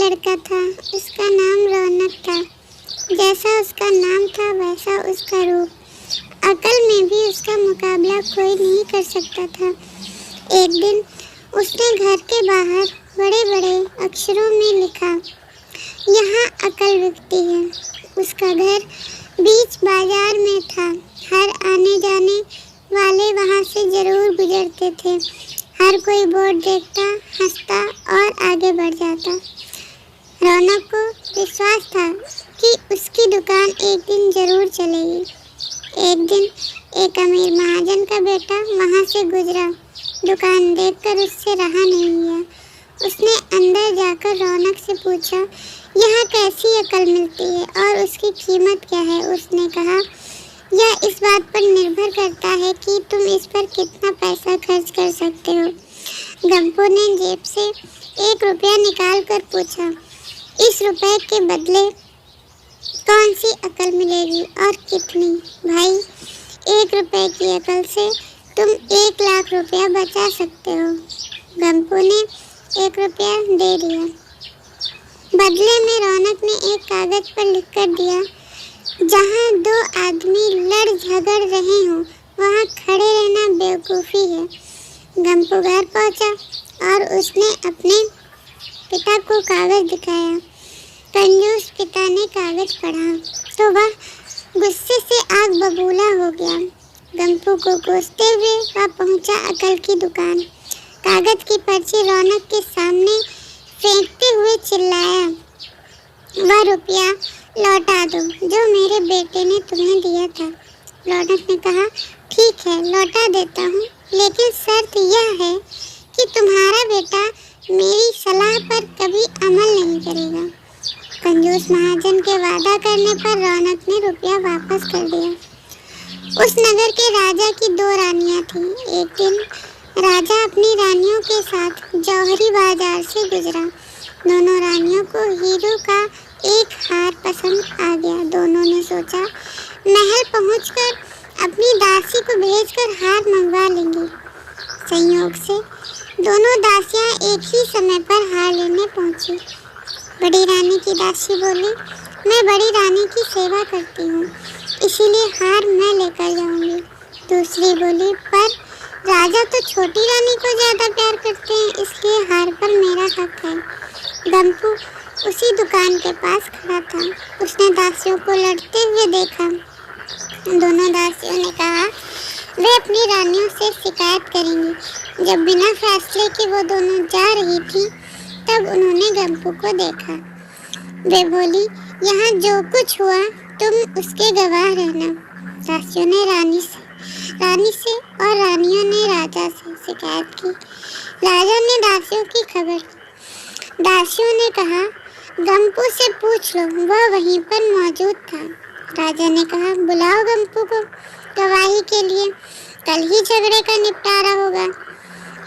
लड़का था, उसका नाम रौनक था। जैसा उसका नाम था वैसा उसका रूप। अकल में भी उसका मुकाबला कोई नहीं कर सकता था। एक दिन उसने घर के बाहर बड़े बड़े अक्षरों में लिखा, यहाँ अकल बिकती है। उसका घर बीच बाजार में था। हर आने जाने वाले वहाँ से जरूर गुजरते थे। हर कोई बोर्ड देखता, हंसता और आगे बढ़ जाता। रौनक को विश्वास था कि उसकी दुकान एक दिन जरूर चलेगी। एक दिन एक अमीर महाजन का बेटा वहाँ से गुजरा। दुकान देखकर उससे रहा नहीं गया। उसने अंदर जाकर रौनक से पूछा, यहाँ कैसी अकल मिलती है और उसकी कीमत क्या है। उसने कहा, यह इस बात पर निर्भर करता है कि तुम इस पर कितना पैसा खर्च कर सकते हो। गंपू ने जेब से 1 रुपया निकाल कर पूछा, इस रुपए के बदले कौन सी अकल मिलेगी और कितनी? भाई, 1 रुपए की अकल से तुम 1 लाख रुपया बचा सकते हो। गंपू ने 1 रुपया दे दिया। बदले में रौनक ने एक कागज पर लिख कर दिया, जहाँ 2 आदमी लड़ झगड़ रहे हों वहाँ खड़े रहना बेवकूफ़ी है। गंपू घर पहुँचा और उसने अपने पिता को कागज दिखाया। कंजूस पिता ने कागज पढ़ा तो वह गुस्से से आग बबूला हो गया। गंपू को कोसते हुए वह पहुंचा अकल की दुकान। कागज की पर्ची रौनक के सामने फेंकते हुए चिल्लाया, वह रुपया लौटा दो जो मेरे बेटे ने तुम्हें दिया था। रौनक ने कहा, ठीक है, लौटा देता हूँ, लेकिन शर्त यह है कि तुम्हारा बेटा मेरी सलाह पर कभी अमल नहीं करेगा। कंजूस महाजन के वादा करने पर रौनक ने रुपया वापस कर दिया। उस नगर के राजा की 2 रानियां थीं। एक दिन राजा अपनी रानियों के साथ जौहरी बाजार से गुजरा। दोनों रानियों को हीरो का एक हार पसंद आ गया। दोनों ने सोचा, महल पहुंचकर अपनी दासी को भेजकर हार मंगवा लेंगी। संयोग से दोनों दासियां एक ही समय पर हार लेने पहुंची। बड़ी रानी की दासी बोली, मैं बड़ी रानी की सेवा करती हूँ, इसीलिए हार मैं लेकर जाऊंगी। दूसरी बोली, पर राजा तो छोटी रानी को ज़्यादा प्यार करते हैं, इसलिए हार पर मेरा हक है। गंपू उसी दुकान के पास खड़ा था। उसने दासियों को लड़ते हुए देखा। दोनों दासियों ने कहा, वे अपनी रानियों से शिकायत करेंगी। जब बिना फैसले के वो दोनों जा रही थी तब उन्होंने गंपू को देखा। वे बोली, यहाँ जो कुछ हुआ तुम उसके गवाह रहना। दासियों ने रानी से और रानियों ने राजा से शिकायत की। राजा ने दासियों की खबर। दासियों ने कहा, गंपू से पूछ लो, वह वहीं पर मौजूद था। राजा ने कहा, बुलाओ गंपू को गवाही के लिए, कल ही झगड़े का निपटारा होगा।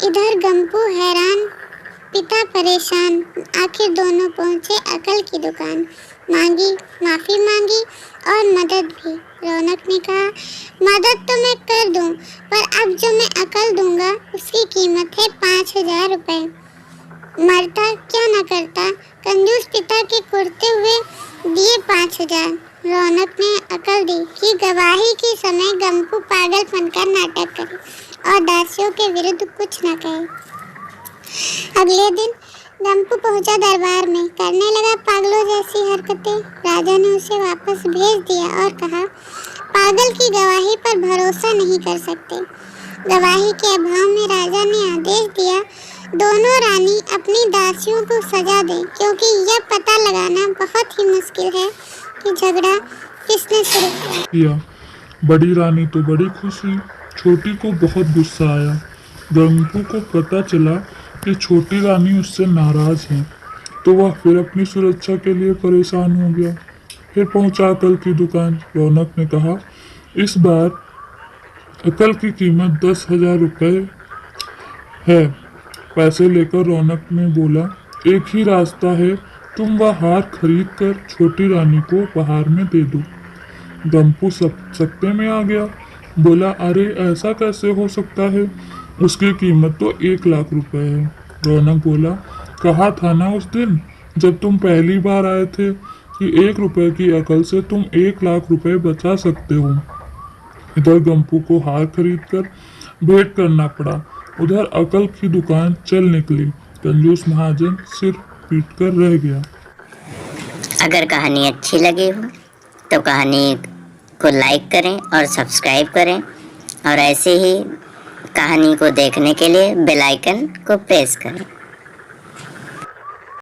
इधर गंपू हैरान, पिता परेशान। आखिर दोनों पहुंचे अकल की दुकान। माफ़ी मांगी और मदद भी। रौनक ने कहा, मदद तो मैं कर दूं, पर अब जो मैं अकल दूंगा उसकी कीमत है 5000 रुपए। मरता क्या न करता, कंजूस पिता के कुर्ते हुए दिए 5000। रौनक ने अकल दी कि गवाही के समय गंपू पागलपन का नाटक करे और दासियों के विरुद्ध कुछ न कहे। अगले दिन गंपू पहुंचा दरबार में, करने लगा पागलों जैसी हरकतें। राजा ने उसे वापस भेज दिया और कहा, पागल की गवाही पर भरोसा नहीं कर सकते। गवाही के अभाव में राजा ने आदेश दिया, दोनों रानी अपनी दासियों को सजा दें, क्योंकि यह पता लगाना बहुत ही मुश्किल है कि झगड़ा किसने शुरू किया। बड़ी रानी तो बड़ी खुश हुई, छोटी को बहुत गुस्सा आया। गंपू को पता चला कि छोटी रानी उससे नाराज है, तो वह फिर अपनी सुरक्षा के लिए परेशान हो गया। फिर पहुंचा अकल की दुकान। रौनक ने कहा, इस बार अकल की कीमत 10,000 रुपये है। पैसे लेकर रौनक ने बोला, एक ही रास्ता है, तुम वह हार खरीद कर छोटी रानी को उपहार में दे दो। गंपू सकते में आ गया। बोला, अरे ऐसा कैसे हो सकता है, उसकी कीमत तो 1 लाख रुपए है। रौनक बोला, कहा था ना उस दिन जब तुम पहली बार आए थे कि 1 रुपए की अकल से तुम 1 लाख रुपए बचा सकते हो। इधर गंपू को हार खरीदकर भेंट करना पड़ा, उधर अकल की दुकान चल निकली। कंजूस महाजन सिर पीट कर रह गया। अगर कहानी अच्छी लगी हो तो कहानी को लाइक करें और सब्सक्राइब करें, और ऐसे ही कहानी को देखने के लिए बेल आइकन को प्रेस करें।